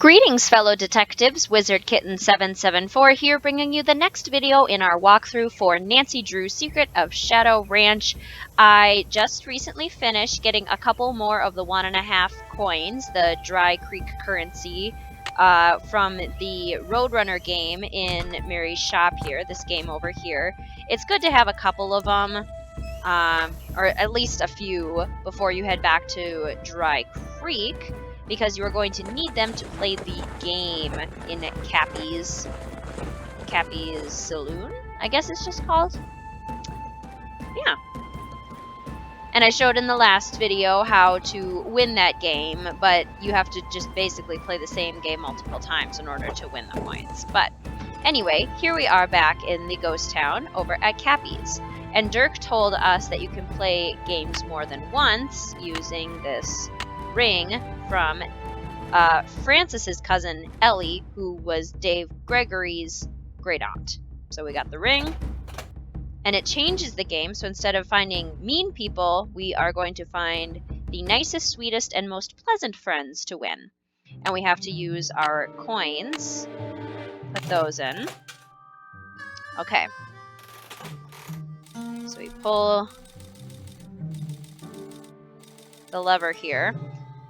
Greetings, fellow detectives. Wizard Kitten 774 here, bringing you the next video in our walkthrough for Nancy Drew's Secret of Shadow Ranch. I just recently finished getting a couple more of the 1.5 coins, the Dry Creek currency, from the Roadrunner game in Mary's shop here, this game over here. It's good to have a couple of them, or at least a few, before you head back to Dry Creek, because you are going to need them to play the game in Cappy's Saloon, I guess it's just called. Yeah. And I showed in the last video how to win that game, but you have to just basically play the same game multiple times in order to win the points. But anyway, here we are back in the ghost town over at Cappy's. And Dirk told us that you can play games more than once using this ring from Francis's cousin Ellie, who was Dave Gregory's great aunt. So we got the ring, and it changes the game. So instead of finding mean people, we are going to find the nicest, sweetest, and most pleasant friends to win. And we have to use our coins. Put those in. Okay. So we pull the lever here.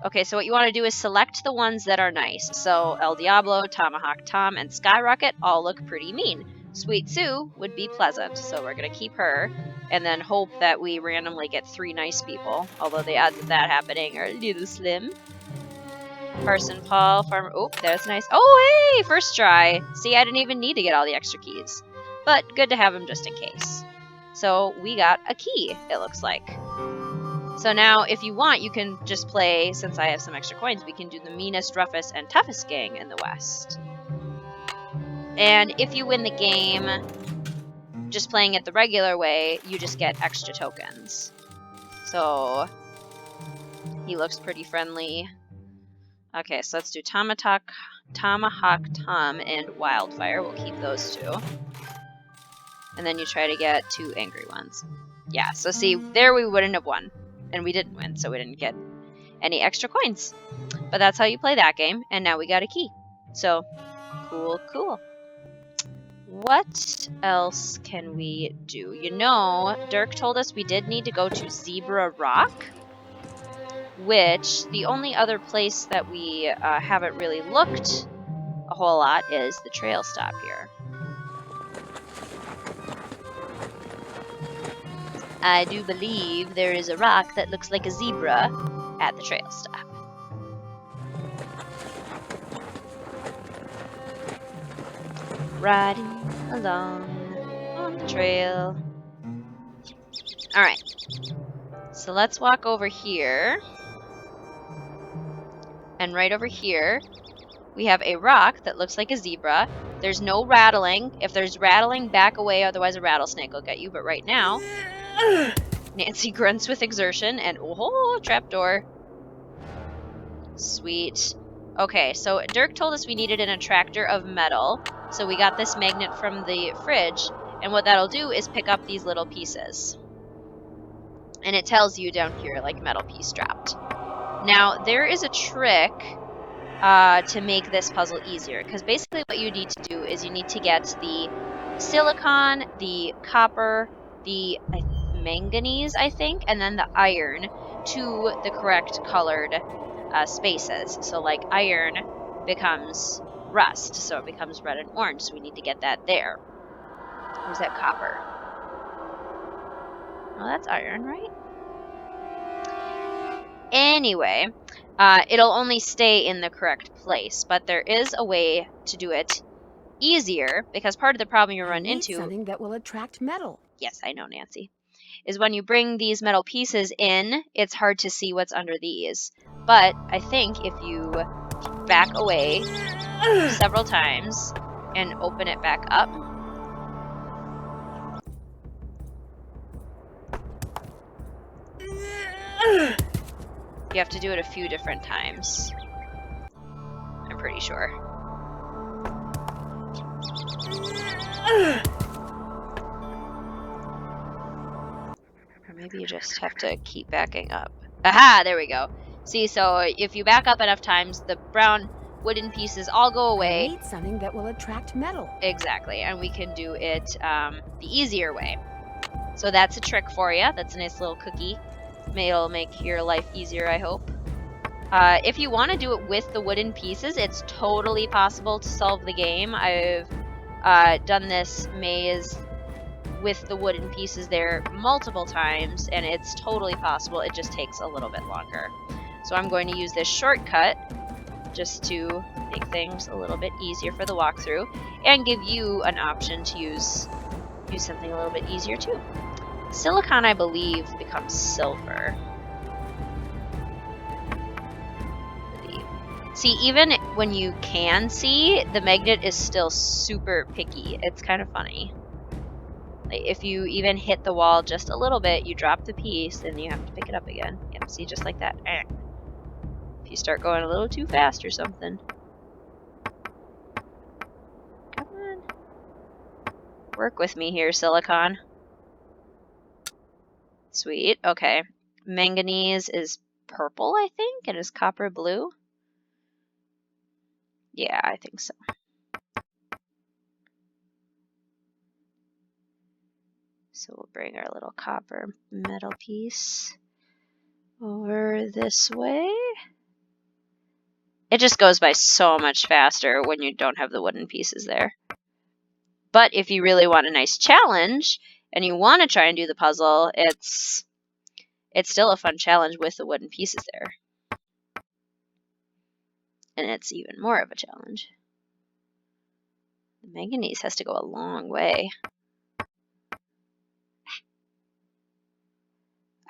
Okay, so what you want to do is select the ones that are nice. So El Diablo, Tomahawk Tom, and Skyrocket all look pretty mean. Sweet Sue would be pleasant, so we're going to keep her, and then hope that we randomly get 3 nice people, although the odds of that happening are a little slim. Parson Paul, Farmer... Oh, that's nice. Oh, hey! First try! See, I didn't even need to get all the extra keys. But good to have them just in case. So we got a key, it looks like. So now, if you want, you can just play, since I have some extra coins, we can do the meanest, roughest, and toughest gang in the West. And if you win the game, just playing it the regular way, you just get extra tokens. So, he looks pretty friendly. Okay, so let's do Tomahawk Tom and Wildfire. We'll keep those 2. And then you try to get 2 angry ones. Yeah, so see, there we wouldn't have won. And we didn't win, so we didn't get any extra coins. But that's how you play that game, and now we got a key. So, cool, cool. What else can we do? You know, Dirk told us we did need to go to Zebra Rock, which the only other place that we haven't really looked a whole lot is the trail stop here. I do believe there is a rock that looks like a zebra at the trail stop. Riding along on the trail. Alright. So let's walk over here. And right over here, we have a rock that looks like a zebra. There's no rattling. If there's rattling, back away, otherwise a rattlesnake will get you. But right now, Nancy grunts with exertion, and oh, trapdoor. Sweet. Okay, so Dirk told us we needed an attractor of metal, so we got this magnet from the fridge, and what that'll do is pick up these little pieces. And it tells you down here, like, metal piece dropped. Now, there is a trick to make this puzzle easier, because basically what you need to do is you need to get the silicon, the copper, the manganese, I think, and then the iron to the correct colored spaces. So, like, iron becomes rust, so it becomes red and orange, so we need to get that there. Where's that copper? Oh, that's iron, right? Anyway, it'll only stay in the correct place, but there is a way to do it easier, because part of the problem you run into... something that will attract metal. Yes, I know, Nancy. Is when you bring these metal pieces in, it's hard to see what's under these. But I think if you back away several times and open it back up, you have to do it a few different times. I'm pretty sure. Or maybe you just have to keep backing up. Aha! There we go. See, so if you back up enough times, the brown wooden pieces all go away. I need something that will attract metal. Exactly, and we can do it the easier way. So that's a trick for you. That's a nice little cookie. It'll make your life easier, I hope. If you want to do it with the wooden pieces, it's totally possible to solve the game. I've done this maze with the wooden pieces there multiple times, and it's totally possible. It just takes a little bit longer. So I'm going to use this shortcut just to make things a little bit easier for the walkthrough and give you an option to use something a little bit easier too. Silicon, I believe, becomes silver. See, even when you can see, the magnet is still super picky. It's kind of funny. Like, if you even hit the wall just a little bit, you drop the piece and you have to pick it up again. Yep, see, just like that. If you start going a little too fast or something. Come on. Work with me here, Silicon. Sweet, okay. Manganese is purple, I think, and is copper blue. Yeah, I think so. So we'll bring our little copper metal piece over this way. It just goes by so much faster when you don't have the wooden pieces there. But if you really want a nice challenge and you want to try and do the puzzle, it's still a fun challenge with the wooden pieces there. And it's even more of a challenge. The manganese has to go a long way.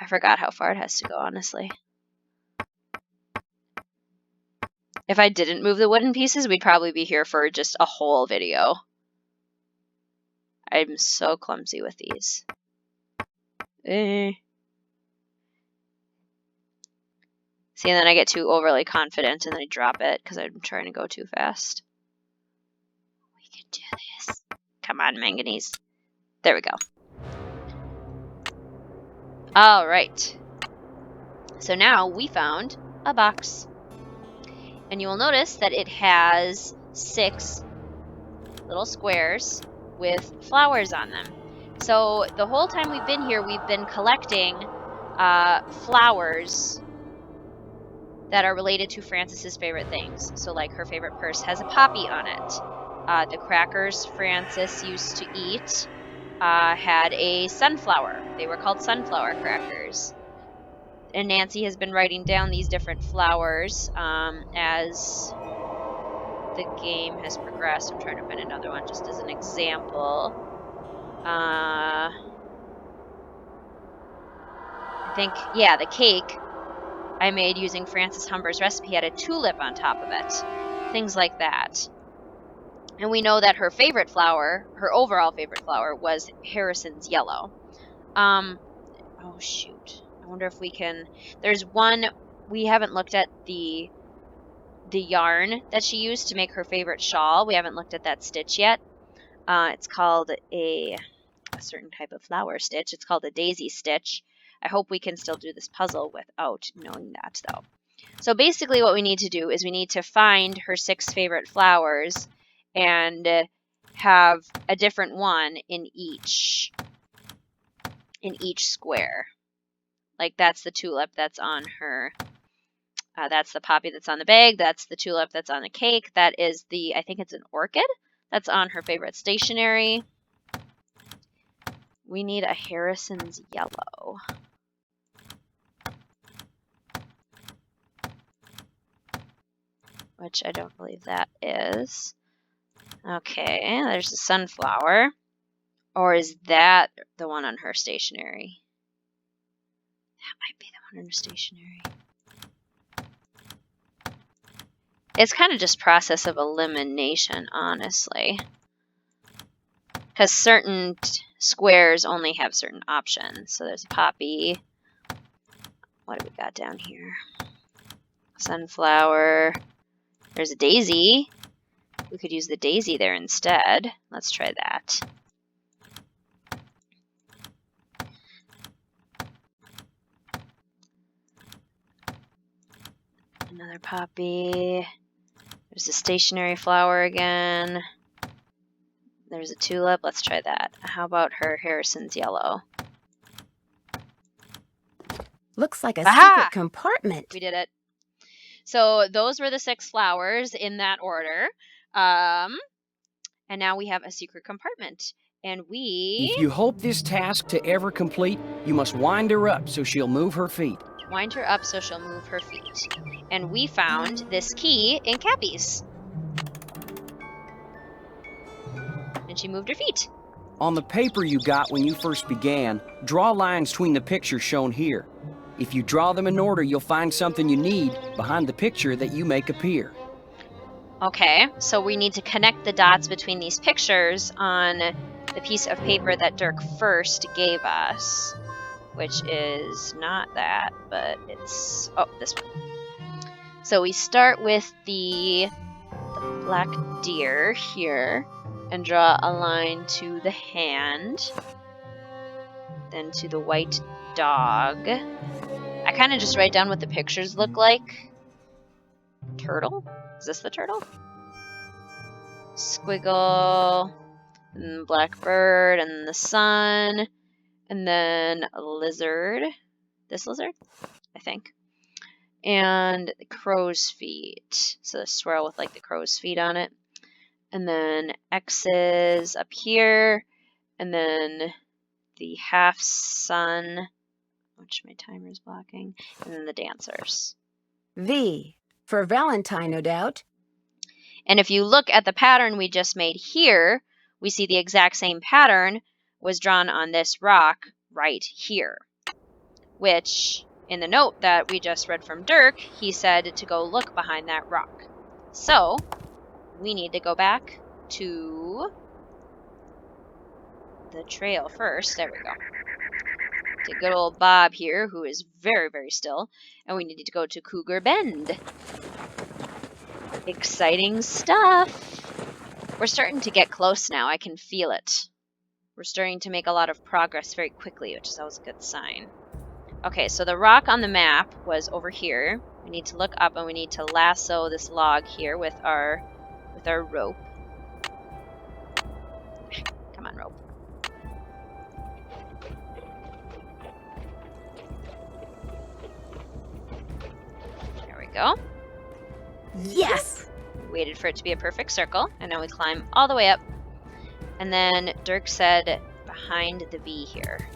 I forgot how far it has to go, honestly. If I didn't move the wooden pieces, we'd probably be here for just a whole video. I'm so clumsy with these. See, and then I get too overly confident and then I drop it because I'm trying to go too fast. We can do this. Come on, manganese. There we go. All right. So now we found a box. And you will notice that it has 6 little squares with flowers on them. So the whole time we've been here, we've been collecting flowers that are related to Frances's favorite things. So like her favorite purse has a poppy on it. The crackers Frances used to eat had a sunflower. They were called sunflower crackers. And Nancy has been writing down these different flowers as the game has progressed. I'm trying to find another one just as an example. I think, yeah, the cake I made using Frances Humber's recipe had a tulip on top of it. Things like that. And we know that her favorite flower, her overall favorite flower, was Harrison's yellow. Oh shoot. I wonder if we can... There's one... We haven't looked at the yarn that she used to make her favorite shawl. We haven't looked at that stitch yet. It's called a certain type of flower stitch. It's called a daisy stitch. I hope we can still do this puzzle without knowing that, though. So basically what we need to do is we need to find her 6 favorite flowers and have a different one in each square. Like that's the tulip that's on her. That's the poppy that's on the bag. That's the tulip that's on the cake. That is the, I think it's an orchid that's on her favorite stationery. We need a Harrison's yellow. Which I don't believe that is. Okay, there's the sunflower. Or is that the one on her stationery? That might be the one on her stationery. It's kind of just process of elimination, honestly. Because certain squares only have certain options. So there's a poppy. What do we got down here? Sunflower. There's a daisy. We could use the daisy there instead. Let's try that. Another poppy. There's a stationary flower again. There's a tulip. Let's try that. How about her Harrison's yellow? Looks like a Aha! secret compartment. We did it. So those were the 6 flowers in that order. And now we have a secret compartment. And If you hope this task to ever complete, you must wind her up so she'll move her feet. Wind her up so she'll move her feet. And we found this key in Cappy's. And she moved her feet. On the paper you got when you first began, draw lines between the pictures shown here. If you draw them in order, you'll find something you need behind the picture that you make appear. Okay, so we need to connect the dots between these pictures on the piece of paper that Dirk first gave us, which is not that, but it's, oh, this one. So we start with the black deer here and draw a line to the hand, then to the white dog. I kind of just write down what the pictures look like. Turtle? Is this the turtle? Squiggle, and blackbird, and the sun, and then a lizard. This lizard, I think. And crow's feet. So the swirl with like the crow's feet on it. And then X's up here. And then the half sun, which my timer is blocking. And then the dancers. V. For Valentine, no doubt. And if you look at the pattern we just made here, we see the exact same pattern was drawn on this rock right here. Which, in the note that we just read from Dirk, he said to go look behind that rock. So, we need to go back to the trail first. There we go. To good old Bob here, who is very, very still. And we need to go to Cougar Bend. Exciting stuff. We're starting to get close now. I can feel it. We're starting to make a lot of progress very quickly, which is always a good sign. Okay, so the rock on the map was over here. We need to look up and we need to lasso this log here with our rope. Come on, rope. There we go. Yes! We waited for it to be a perfect circle, and now we climb all the way up. And then Dirk said behind the V here.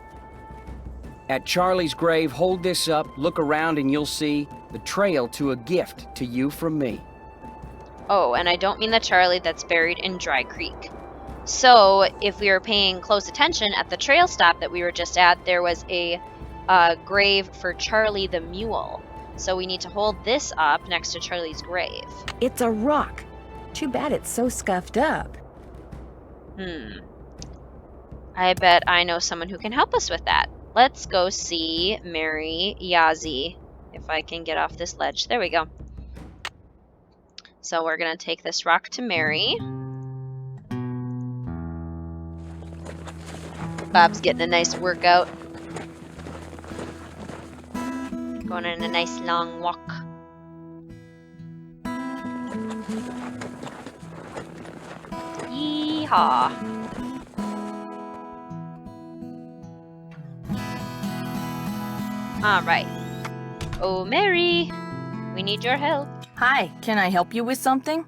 At Charlie's grave, hold this up, look around, and you'll see the trail to a gift to you from me. Oh, and I don't mean the Charlie that's buried in Dry Creek. So, if we were paying close attention at the trail stop that we were just at, there was a grave for Charlie the mule. So we need to hold this up next to Charlie's grave. It's a rock. Too bad it's so scuffed up. I bet I know someone who can help us with that. Let's go see Mary Yazzie. If I can get off this ledge. There we go. So we're going to take this rock to Mary. Bob's getting a nice workout. Going on a nice long walk. Yeehaw. Alright. Oh, Mary. We need your help. Hi, can I help you with something?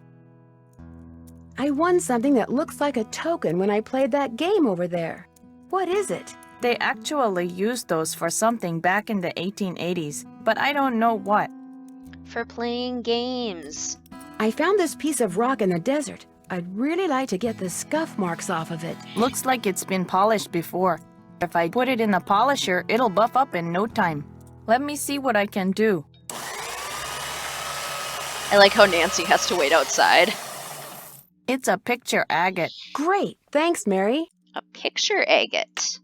I won something that looks like a token when I played that game over there. What is it? They actually used those for something back in the 1880s, but I don't know what. For playing games. I found this piece of rock in the desert. I'd really like to get the scuff marks off of it. Looks like it's been polished before. If I put it in the polisher, it'll buff up in no time. Let me see what I can do. I like how Nancy has to wait outside. It's a picture agate. Great. Thanks, Mary. A picture agate.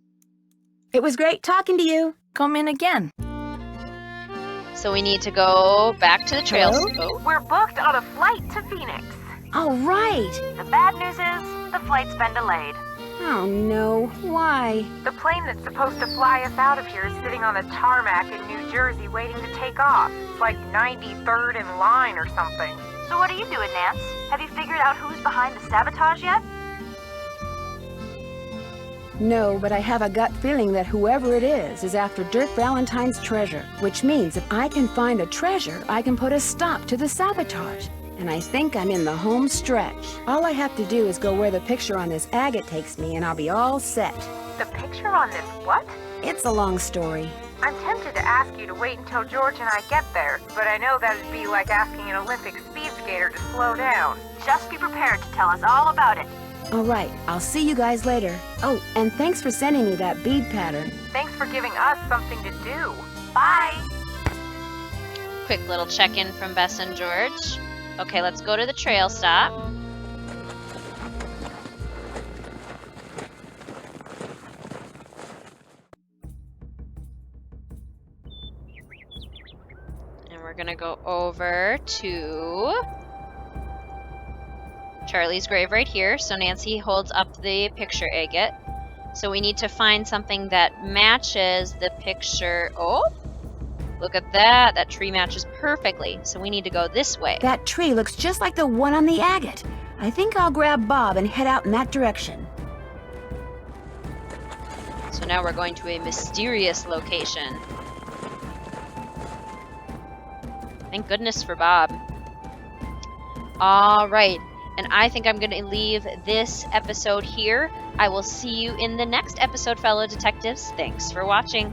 It was great talking to you. Come in again. So we need to go back to the trail. Hello? Oh, We're booked on a flight to Phoenix. All right. The bad news is, the flight's been delayed. Oh, no. Why? The plane that's supposed to fly us out of here is sitting on the tarmac in New Jersey waiting to take off. It's like 93rd in line or something. So what are you doing, Nance? Have you figured out who's behind the sabotage yet? No, but I have a gut feeling that whoever it is after Dirk Valentine's treasure, which means if I can find a treasure, I can put a stop to the sabotage. And I think I'm in the home stretch. All I have to do is go where the picture on this agate takes me, and I'll be all set. The picture on this what? It's a long story. I'm tempted to ask you to wait until George and I get there, but I know that'd be like asking an Olympic speed skater to slow down. Just be prepared to tell us all about it. All right, I'll see you guys later. Oh, and thanks for sending me that bead pattern. Thanks for giving us something to do. Bye! Quick little check-in from Bess and George. Okay, let's go to the trail stop. And we're gonna go over to Charlie's grave right here. So Nancy holds up the picture agate. So we need to find something that matches the picture. Oh, look at that. That tree matches perfectly. So we need to go this way. That tree looks just like the one on the agate. I think I'll grab Bob and head out in that direction. So now we're going to a mysterious location. Thank goodness for Bob. All right. And I think I'm going to leave this episode here. I will see you in the next episode, fellow detectives. Thanks for watching.